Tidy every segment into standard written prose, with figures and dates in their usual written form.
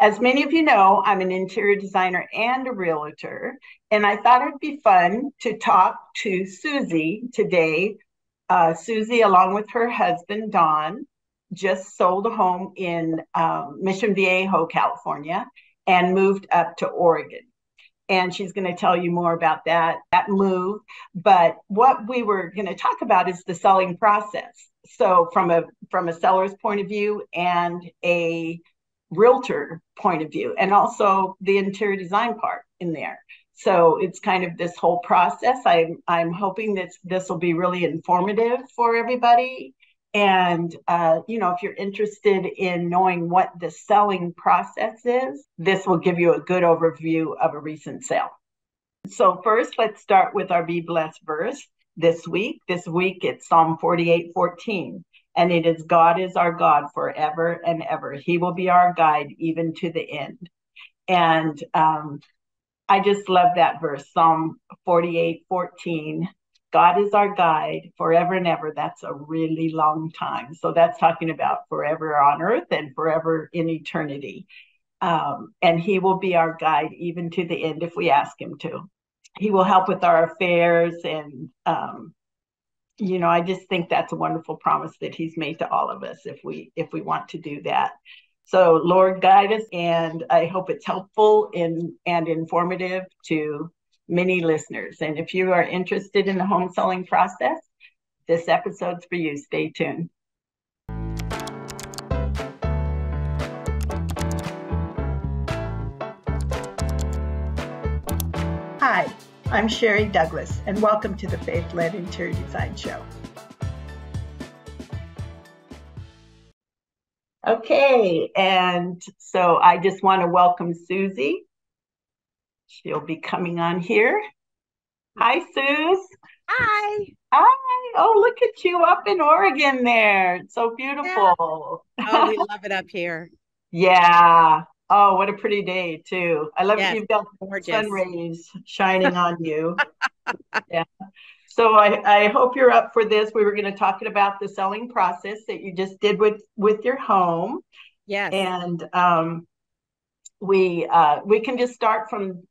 As many of you know, I'm an interior designer and a realtor, and I thought it'd be fun to talk to Susie today. Susie, along with her husband, Don, just sold a home in Mission Viejo, California, and moved up to Oregon. And she's going to tell you more about that move. But what we were going to talk about is the selling process. So from a seller's point of view and a realtor point of view, and also the interior design part in there. So it's kind of this whole process. I'm hoping that this will be really informative for everybody. And if you're interested in knowing what the selling process is, this will give you a good overview of a recent sale. So first, let's start with our Be Blessed verse this week. This week it's Psalm 48:14. And it is, God is our God forever and ever. He will be our guide even to the end. And I just love that verse, Psalm 48:14. God is our guide forever and ever. That's a really long time. So that's talking about forever on earth and forever in eternity. And he will be our guide even to the end if we ask him to. He will help with our affairs. And, I just think that's a wonderful promise that he's made to all of us if we want to do that. So Lord, guide us. And I hope it's helpful and informative to many listeners. And if you are interested in the home selling process, this episode's for you. Stay tuned. Hi, I'm Sherry Douglas, and welcome to the Faith-Led Interior Design Show. Okay, and so I just want to welcome Susie. She'll be coming on here. Hi, Suze. Hi. Hi. Oh, look at you up in Oregon there. It's so beautiful. Yeah. Oh, we love it up here. Yeah. Oh, what a pretty day, too. I love it. You've got gorgeous sun rays shining on you. Yeah. So I hope you're up for this. We were going to talk about the selling process that you just did with your home. Yes. And we can just start from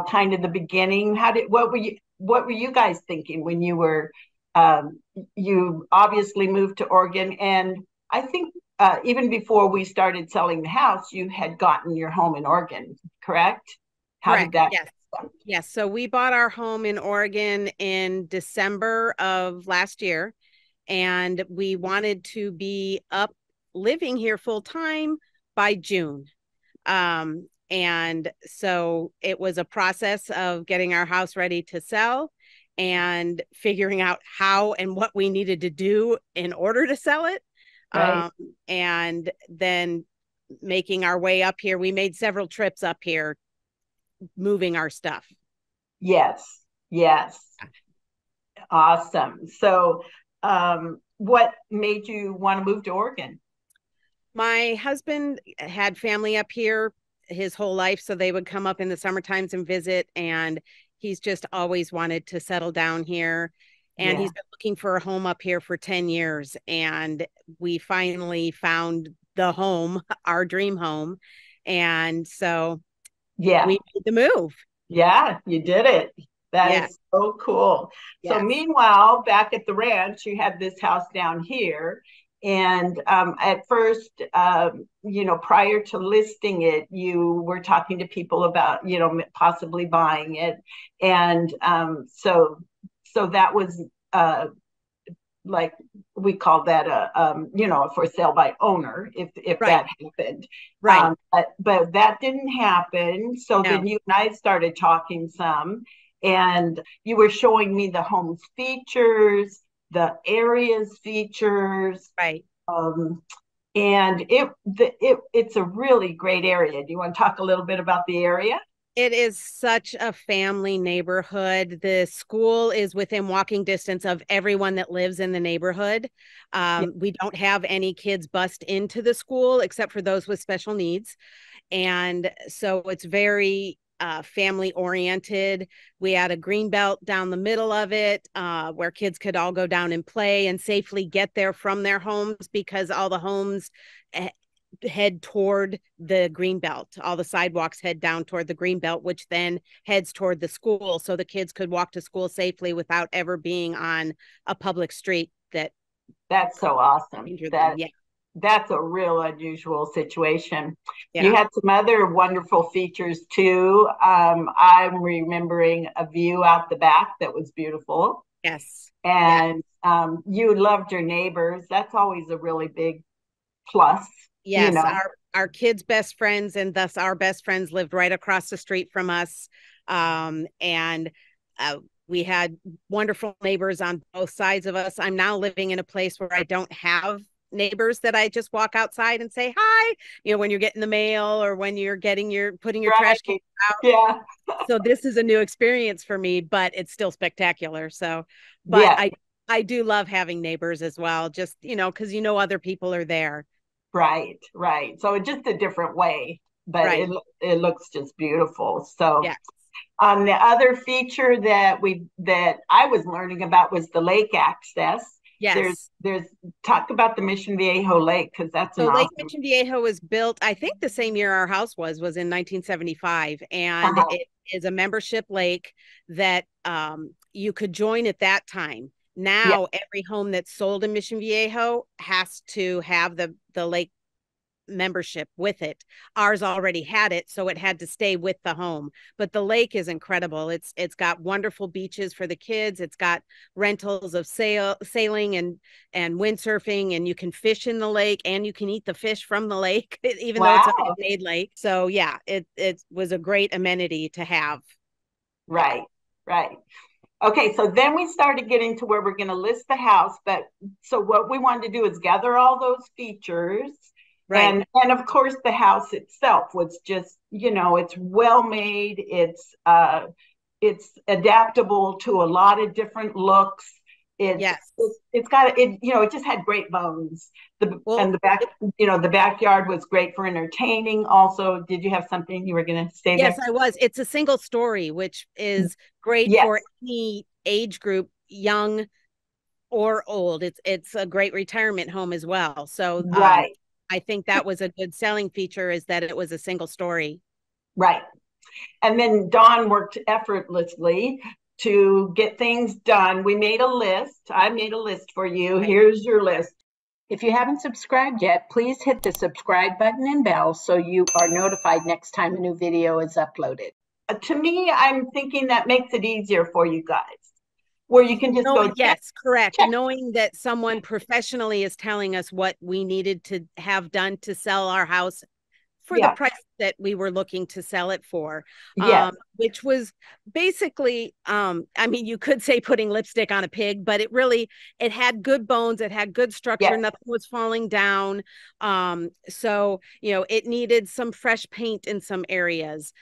kind of the beginning. What were you guys thinking when you were you obviously moved to Oregon, and I think even before we started selling the house, you had gotten your home in Oregon, correct? How Correct. did that? Yes. So we bought our home in Oregon in December of last year, and we wanted to be up living here full time by June. And so it was a process of getting our house ready to sell and figuring out how and what we needed to do in order to sell it. Right. And then making our way up here. We made several trips up here, moving our stuff. Yes. Awesome. So what made you want to move to Oregon? My husband had family up here his whole life, so they would come up in the summer times and visit, and he's just always wanted to settle down here. And he's been looking for a home up here for 10 years, and we finally found the home, our dream home. And so we made the move. Yeah, you did it. That is so cool. Yes. So meanwhile, back at the ranch, you had this house down here. And at first, prior to listing it, you were talking to people about, possibly buying it. And so that was like we call that a for sale by owner if that happened. Right. But that didn't happen. So then you and I started talking some, and you were showing me the home's features, the area's features. Right. And it's a really great area. Do you want to talk a little bit about the area? It is such a family neighborhood. The school is within walking distance of everyone that lives in the neighborhood. We don't have any kids bust into the school except for those with special needs. And so it's very family oriented. We had a green belt down the middle of it where kids could all go down and play and safely get there from their homes, because all the homes head toward the green belt. All the sidewalks head down toward the green belt, which then heads toward the school, so the kids could walk to school safely without ever being on a public street that That's so awesome. injured them. Yeah. That's a real unusual situation. You Yeah. had some other wonderful features too. I'm remembering a view out the back that was beautiful. Yes. And you loved your neighbors. That's always a really big plus. Yes. Our kids' best friends, and thus our best friends, lived right across the street from us. And we had wonderful neighbors on both sides of us. I'm now living in a place where I don't have neighbors that I just walk outside and say hi, when you're getting the mail or when you're putting your trash can out. Yeah. So this is a new experience for me, but it's still spectacular. So, but yeah. I do love having neighbors as well, just, because other people are there. Right. So it's just a different way, but right. it looks just beautiful. So yes. The other feature that I was learning about was the lake access. Yes. There's talk about the Mission Viejo Lake, because that's so Lake Mission Viejo was built, I think, the same year our house was in 1975, and it is a membership lake that you could join at that time. Now every home that's sold in Mission Viejo has to have the lake membership with it. Ours already had it, so it had to stay with the home. But the lake is incredible. It's got wonderful beaches for the kids. It's got rentals of sailing and windsurfing, and you can fish in the lake and you can eat the fish from the lake, even though it's a man-made lake. So yeah, it was a great amenity to have. Right. Okay, so then we started getting to where we're going to list the house. But so what we wanted to do is gather all those features. Right. And of course, the house itself was just, it's well made. It's adaptable to a lot of different looks. It just had great bones. The backyard was great for entertaining. Also, did you have something you were going to say? Yes, I was. It's a single story, which is great for any age group, young or old. It's a great retirement home as well. So right. I think that was a good selling feature, is that it was a single story. Right. And then Don worked effortlessly to get things done. We made a list. I made a list for you. Right. Here's your list. If you haven't subscribed yet, please hit the subscribe button and bell so you are notified next time a new video is uploaded. To me, I'm thinking that makes it easier for you guys, where you can just go. Yes, correct. Knowing that someone professionally is telling us what we needed to have done to sell our house for the price that we were looking to sell it for, which was basically, you could say putting lipstick on a pig, but it had good bones. It had good structure. Nothing was falling down. So, it needed some fresh paint in some areas.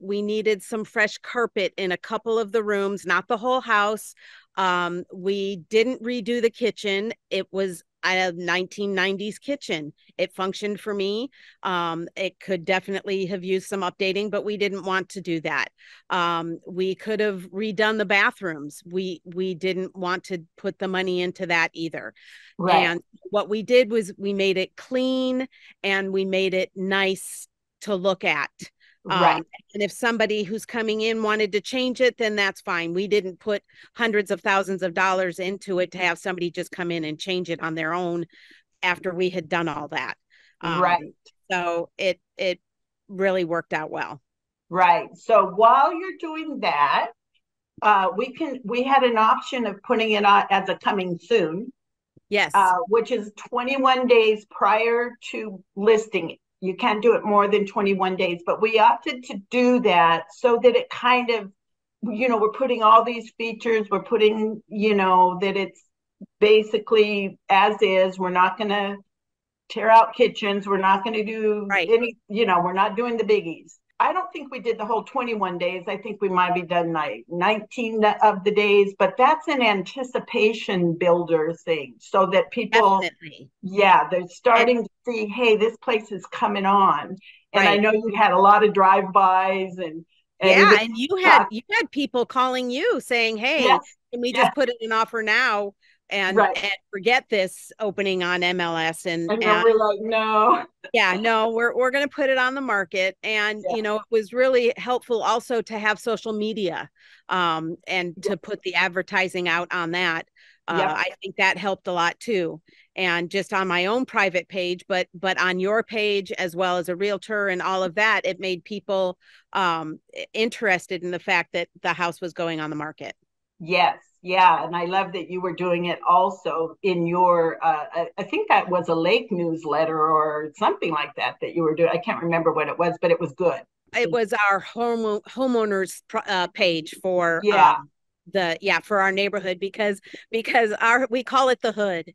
We needed some fresh carpet in a couple of the rooms, not the whole house. We didn't redo the kitchen. It was a 1990s kitchen. It functioned for me. It could definitely have used some updating, but we didn't want to do that. We could have redone the bathrooms. We didn't want to put the money into that either. Right. And what we did was we made it clean and we made it nice to look at. Right. And if somebody who's coming in wanted to change it, then that's fine. We didn't put hundreds of thousands of dollars into it to have somebody just come in and change it on their own after we had done all that. Right. So it really worked out well. Right. So while you're doing that, we had an option of putting it on as a coming soon. Yes. Which is 21 days prior to listing it. You can't do it more than 21 days, but we opted to do that so that it kind of, we're putting all these features, we're putting, that it's basically as is. We're not going to tear out kitchens. We're not going to do any, we're not doing the biggies. I don't think we did the whole 21 days. I think we might be done like 19 of the days, but that's an anticipation builder thing so that people, they're starting to see, hey, this place is coming on. And I know you had a lot of drive-bys and you had people calling you saying, hey, can we just put in an offer now? Right. and forget this opening on MLS. And then And we're like, no. yeah, no, we're going to put it on the market. And, Yeah. it was really helpful also to have social media, and Yeah. to put the advertising out on that. Yep. I think that helped a lot too. And just on my own private page, but on your page as well as a realtor and all of that, it made people interested in the fact that the house was going on the market. Yes, yeah, and I love that you were doing it also in your. I think that was a lake newsletter or something like that that you were doing. I can't remember what it was, but it was good. It was our homeowners page for Yeah, the yeah for our neighborhood, because our we call it the hood,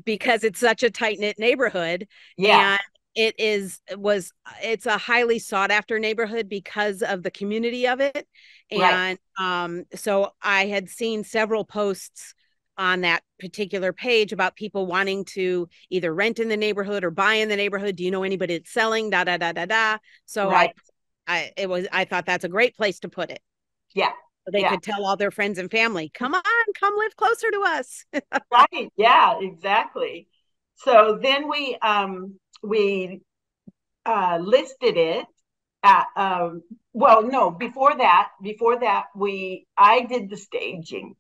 because it's such a tight knit neighborhood. yeah, And it's a highly sought after neighborhood because of the community of it. right, And so I had seen several posts on that particular page about people wanting to either rent in the neighborhood or buy in the neighborhood. Do you know anybody that's selling? Da da da da da. So right. I thought that's a great place to put it. Yeah, So they yeah, could tell all their friends and family, come on, come live closer to us. right. Yeah, exactly. So then we listed it at well, no, before that we I did the staging.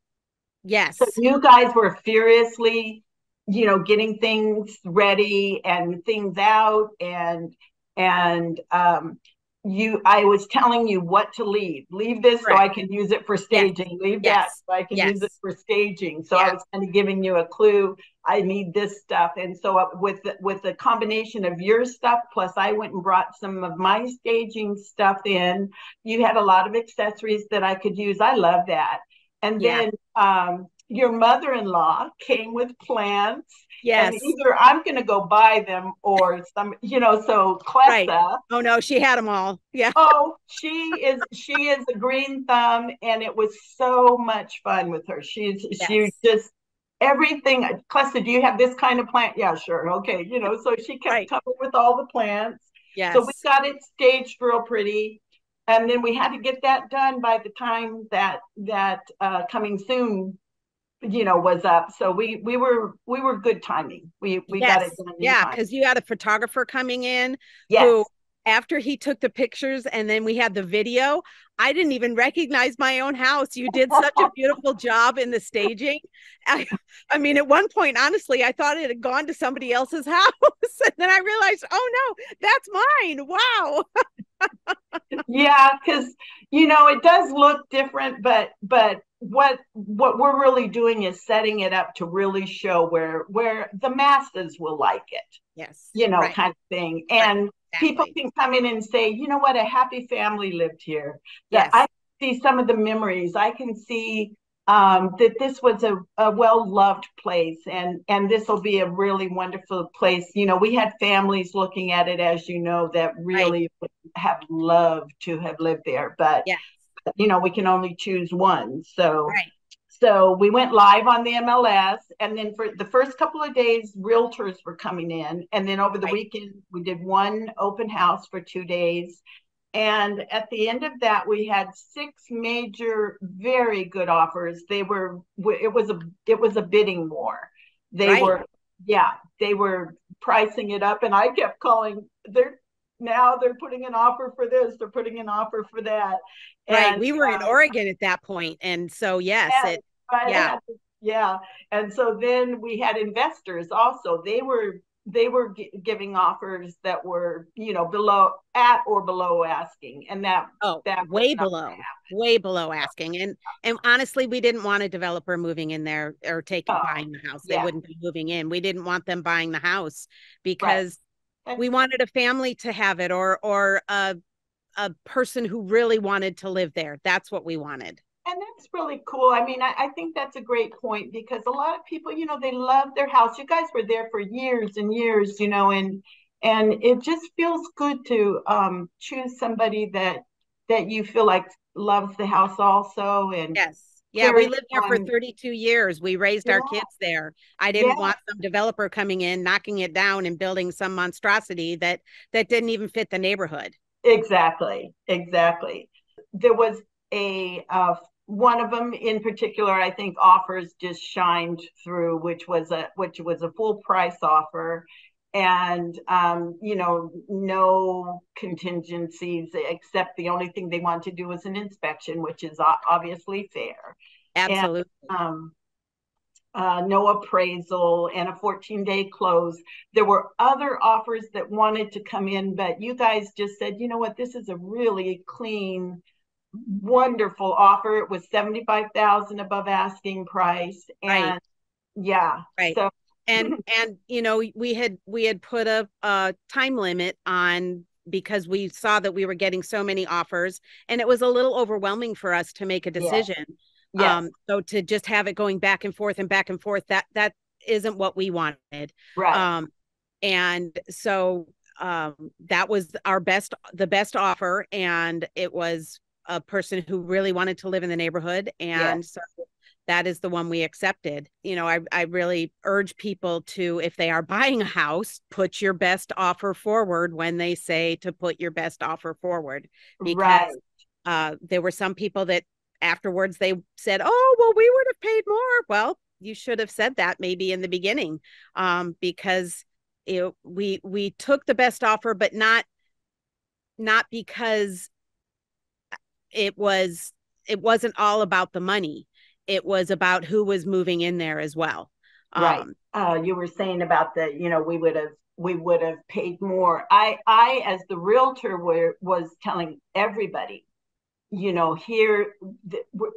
So Yes. you guys were furiously, getting things ready and things out, and I was telling you what to leave. Leave this so Correct. I can use it for Yes. staging. Leave that Yes. so I can use it Yes. for staging. So I Yeah. was kind of giving you a clue. I need this stuff, and so with the combination of your stuff plus I went and brought some of my staging stuff in. You had a lot of accessories that I could use. I love that. And Yeah. then your mother-in-law came with plants, and Yes. either I'm going to go buy them or so Right. Clessa, Oh no, she had them all. Yeah. oh, she is a green thumb, and it was so much fun with her. She Yes. just everything. Clessa, do you have this kind of plant? Yeah, sure. Okay, so she kept Right. coming with all the plants. So we Yes. got it staged real pretty, and then we had to get that done by the time that coming soon was up. So we were good timing. We got it Yes. done in Yeah. time. Because you had a photographer coming in Yes. who, after he took the pictures and then we had the video, I didn't even recognize my own house. You did such a beautiful job in the staging. I, I mean, at one point, honestly, I thought it had gone to somebody else's house. And then I realized, oh no, that's mine. Wow. Yeah, because it does look different, but what we're really doing is setting it up to really show where the masses will like it, Yes. Right. kind of thing. Right. And people Exactly. can come in and say, you know what, a happy family lived here. That I Yes. see some of the memories. I can see that this was a well-loved place, and this will be a really wonderful place. We had families looking at it, as that Right. really would have loved to have lived there, but Yes. we can only choose one. So Right. so we went live on the MLS, and then for the first couple of days, realtors were coming in, and then over the Right. weekend we did one open house for 2 days. And at the end of that, we had six major, very good offers. It was a bidding war. They Right. were, yeah, they were pricing it up, and I kept calling. They're putting an offer for this. They're putting an offer for that, Right. and We were in Oregon at that point. And so, yes, yeah, it, I yeah. had to, yeah. And so then we had investors also. They were giving offers that were below at or below asking, and that Oh, that was not way below asking. And honestly, we didn't want a developer moving in there or oh, buying the house. They yeah, wouldn't be moving in. We didn't want them buying the house right. because And, we wanted a family to have it, or a person who really wanted to live there. That's what we wanted. and that's really cool. I mean, I think that's a great point because a lot of people, they love their house. You guys were there for years and years, and it just feels good to choose somebody that you feel like loves the house also and Yes. Yeah, we carries lived there for on. 32 years. We raised our Yeah, kids there. I yeah, didn't want some developer coming in, knocking it down and building some monstrosity that didn't even fit the neighborhood. exactly, exactly. There was a one of them in particular, I think offers just shined through, which was a full price offer, and you know, no contingencies except the only thing they want to do is an inspection, which is obviously fair, and Absolutely. no appraisal and a 14-day close. There were other offers that wanted to come in, but you guys just said, you know what, this is a really clean, wonderful offer. It was 75,000 above asking price. Right. And yeah, Right. so And you know, we had put a time limit on because we saw that we were getting so many offers and it was a little overwhelming for us to make a yeah, decision. yes, So to just have it going back and forth, that isn't what we wanted. right, Um, and so that was the best offer, and it was a person who really wanted to live in the neighborhood, yes, and so that is the one we accepted. You know, I really urge people to, if they are buying a house, put your best offer forward when they say to put your best offer forward, because right, there were some people that afterwards they said, oh, well, we would have paid more. Well, you should have said that maybe in the beginning, because we took the best offer, but not because it wasn't all about the money. It was about who was moving in there as well. right. You were saying about the, you know, we would have paid more. I as the realtor was telling everybody, you know, here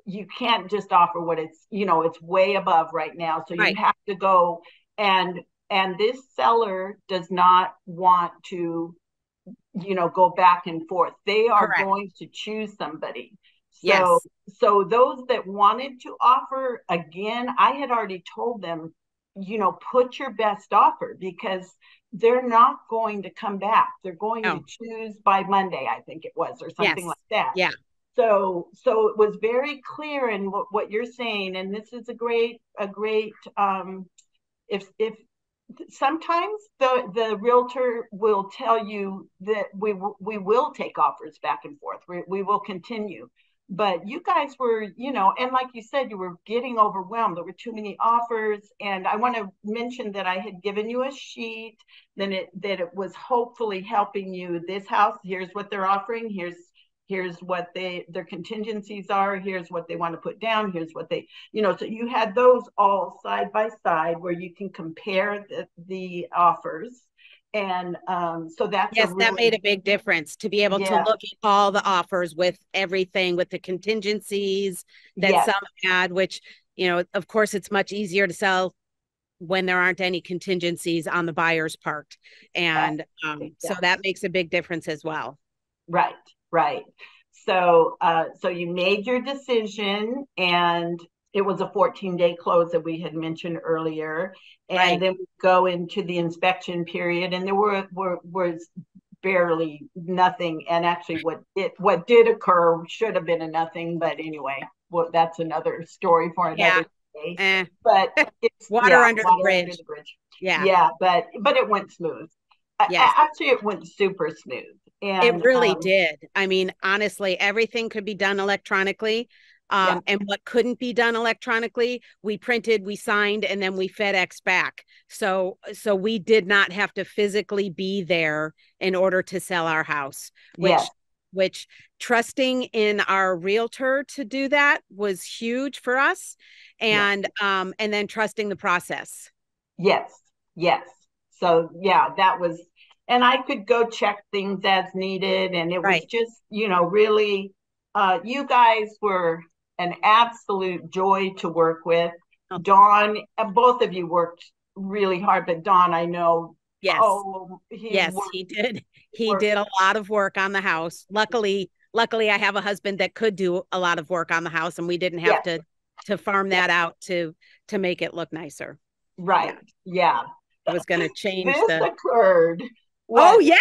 you can't just offer what it's, you know, it's way above right now. So you Right. have to go, and this seller does not want to, you know, go back and forth. They are Correct. going to choose somebody. So Yes. so those that wanted to offer again, I had already told them, you know, put your best offer, because they're not going to come back. They're going to Oh, choose by Monday, I think it was, or something like yes. that. Yeah. So it was very clear in what you're saying, and this is a great if sometimes the realtor will tell you that we will take offers back and forth. We will continue. But you guys were, you know, and like you said, you were getting overwhelmed. There were too many offers. And I want to mention that I had given you a sheet, then that it was hopefully helping you. This house, here's what they're offering. Here's what their contingencies are. Here's what they want to put down. Here's what they, you know, so you had those all side by side where you can compare the offers. And so that's a Yes, that really, made a big difference to be able to yeah, look at all the offers with everything, with the contingencies that yes, some had, which, you know, of course, it's much easier to sell when there aren't any contingencies on the buyer's part. yes, And so exactly. that makes a big difference as well. Right, right. So you made your decision, and it was a 14-day close that we had mentioned earlier. And Right. then we go into the inspection period, and there was barely nothing. And actually, what did occur should have been a nothing, but anyway, well, that's another story for Yeah. another day. Eh. But it's, Water yeah, under the water under bridge. the bridge. Yeah. Yeah, but it went smooth. Yes. Actually, it went super smooth. It And really did. I mean, honestly, everything could be done electronically. yeah, And what couldn't be done electronically, we printed, we signed, and then we FedEx back. So we did not have to physically be there in order to sell our house, yes, which trusting in our realtor to do that was huge for us. yes, And then trusting the process. yes, yes. So yeah, that was, and I could go check things as needed, and it was Right. just, you know, really, you guys were an absolute joy to work with. Oh, Dawn, both of you worked really hard, but Dawn, I know, yes. oh, he Yes, worked, he did. He worked, did a lot of work on the house. Luckily I have a husband that could do a lot of work on the house and we didn't have yes, to farm yes, that out to make it look nicer. right, Yeah. yeah. I was going to change This the occurred, Oh, what, yes.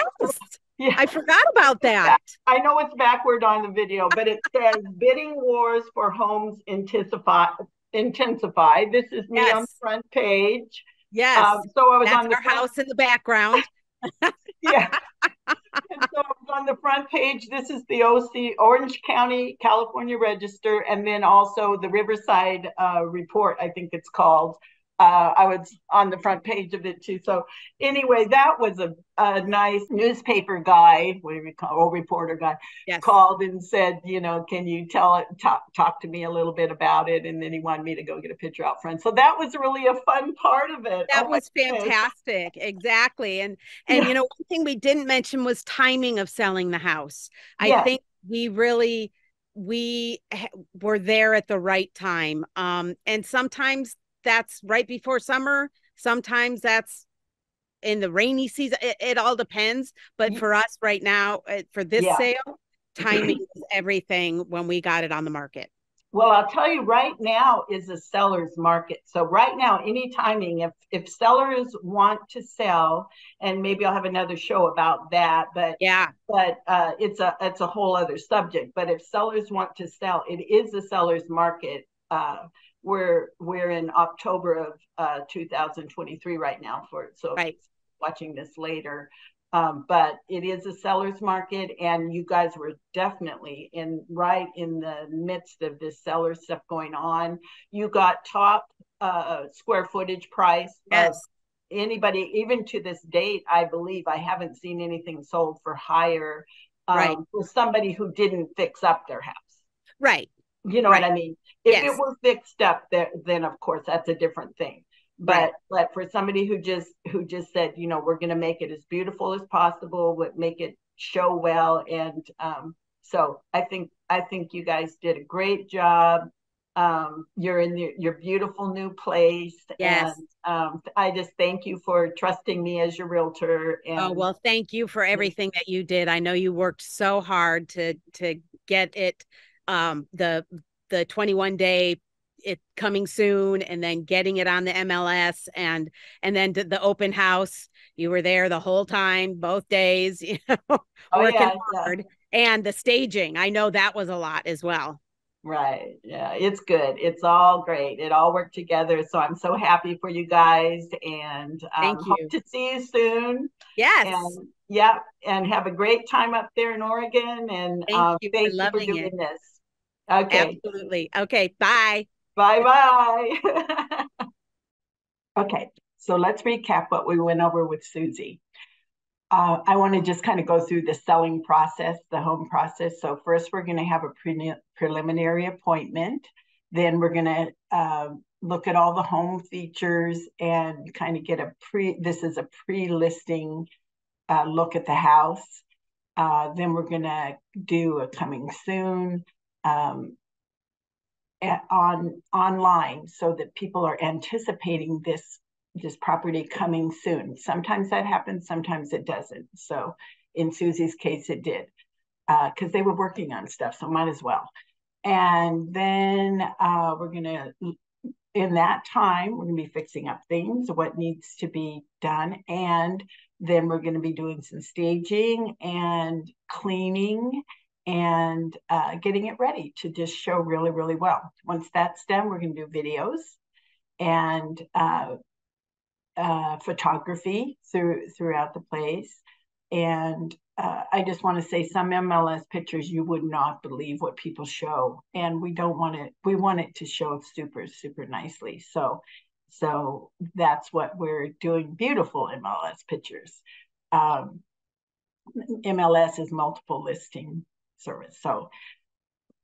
yeah, I forgot about that. I know it's backward on the video, but it says bidding wars for homes intensify. This is me on the Yes. front page. Yes. So I was That's on the our front, house in the background. yeah. And so I was on the front page, this is the OC, Orange County, California Register, and then also the Riverside Report, I think it's called. I was on the front page of it too. So anyway, that was a nice newspaper guy, what do we call, reporter guy, Yes. called and said, can you talk to me a little bit about it? And then he wanted me to go get a picture out front. So that was really a fun part of it. That was fantastic. Exactly. And Yeah. one thing we didn't mention was timing of selling the house. I Yeah. think we were there at the right time. And sometimes that's right before summer. Sometimes that's in the rainy season. It all depends. But for us right now, for this sale, timing is everything when we got it on the market. Well, I'll tell you, right now is a seller's market. So right now, any timing, if sellers want to sell, and maybe I'll have another show about that, but it's a whole other subject. But if sellers want to sell, it is a seller's market. We're in October of 2023 right now, watching this later. But it is a seller's market, and you guys were definitely right in the midst of this seller stuff going on. You got top square footage price. Yes. Anybody, even to this date, I believe I haven't seen anything sold for higher for somebody who didn't fix up their house. Right. You know what I mean? If it were fixed up, then of course that's a different thing. But for somebody who just said, we're going to make it as beautiful as possible, make it show well, and so I think you guys did a great job. You're in your beautiful new place, and I just thank you for trusting me as your realtor. And well, thank you for everything that you did. I know you worked so hard to get it. The 21-day it coming soon, and then getting it on the MLS, and then the open house. You were there the whole time, both days, working hard. And the staging, I know that was a lot as well. Right. Yeah, it's good. It's all great. It all worked together. So I'm so happy for you guys, and thank you. Hope to see you soon. Yes. And and have a great time up there in Oregon. And thank you for doing this. Okay. Absolutely. Okay. Bye. Bye. Okay. So let's recap what we went over with Susie. I want to just kind of go through the selling process, the home process. So first, we're going to have a preliminary appointment. Then we're going to look at all the home features and kind of get this is a pre-listing look at the house. Then we're going to do a coming soon online, so that people are anticipating this property coming soon. Sometimes that happens, sometimes it doesn't. So in Susie's case, it did, because they were working on stuff, so might as well. And then in that time, we're going to be fixing up things, what needs to be done. And then we're going to be doing some staging and cleaning and getting it ready to just show really, really well. Once that's done, we're going to do videos and photography throughout the place. And I just want to say, some MLS pictures, you would not believe what people show, and we don't want it. We want it to show super, super nicely. So that's what we're doing. Beautiful MLS pictures. MLS is multiple listing service. So,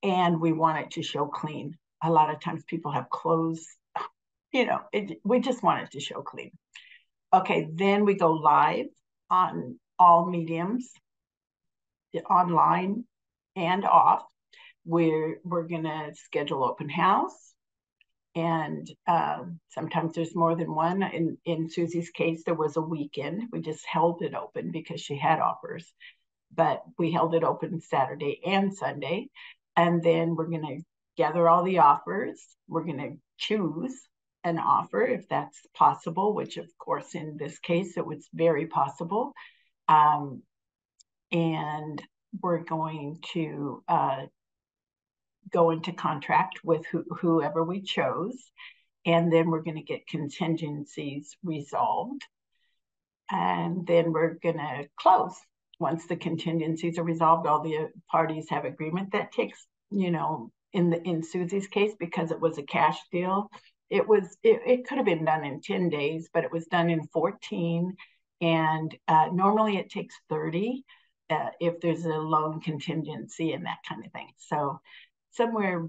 and we want it to show clean. A lot of times people have clothes, we just want it to show clean. Okay, then we go live on all mediums, online and off. We're gonna schedule open house, and sometimes there's more than one. In Susie's case, there was a weekend. We just held it open because she had offers, but we held it open Saturday and Sunday. And then we're gonna gather all the offers. We're gonna choose an offer if that's possible, which of course in this case it was very possible. And we're going to go into contract with whoever we chose, and then we're going to get contingencies resolved, and then we're going to close. once the contingencies are resolved, all the parties have agreement. That takes, in Susie's case, because it was a cash deal, it could have been done in 10 days, but it was done in 14. And normally it takes 30 if there's a loan contingency and that kind of thing. So somewhere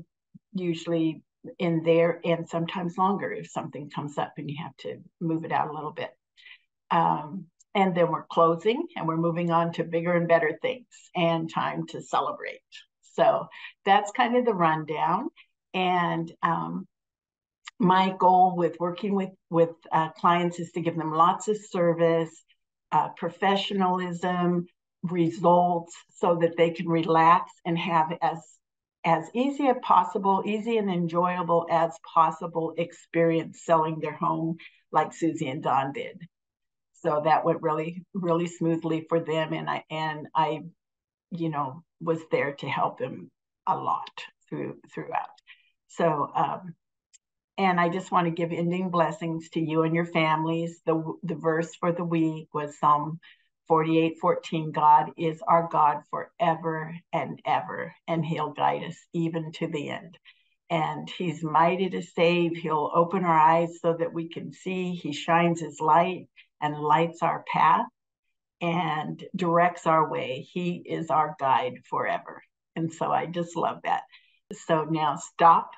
usually in there, and sometimes longer if something comes up and you have to move it out a little bit. And then we're closing and we're moving on to bigger and better things and time to celebrate. So that's kind of the rundown. And my goal with working with clients is to give them lots of service, professionalism, results, so that they can relax and have as easy as possible, easy and enjoyable as possible experience selling their home like Susie and Don did. So that went really, really smoothly for them. And I was there to help them a lot throughout. So, and I just want to give ending blessings to you and your families. The verse for the week was Psalm 48:14. God is our God forever and ever, and he'll guide us even to the end. And he's mighty to save. He'll open our eyes so that we can see. He shines his light and lights our path and directs our way. He is our guide forever. And so I just love that. So now stop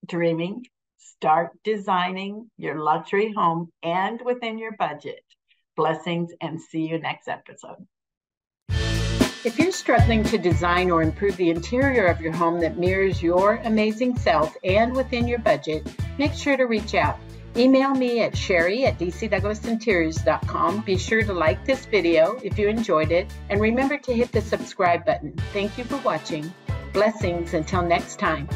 dreaming, start designing your luxury home and within your budget. Blessings, and see you next episode. If you're struggling to design or improve the interior of your home that mirrors your amazing self and within your budget, make sure to reach out. Email me at sherry@dcdouglasinteriors.com. Be sure to like this video if you enjoyed it, and remember to hit the subscribe button. Thank you for watching. Blessings until next time.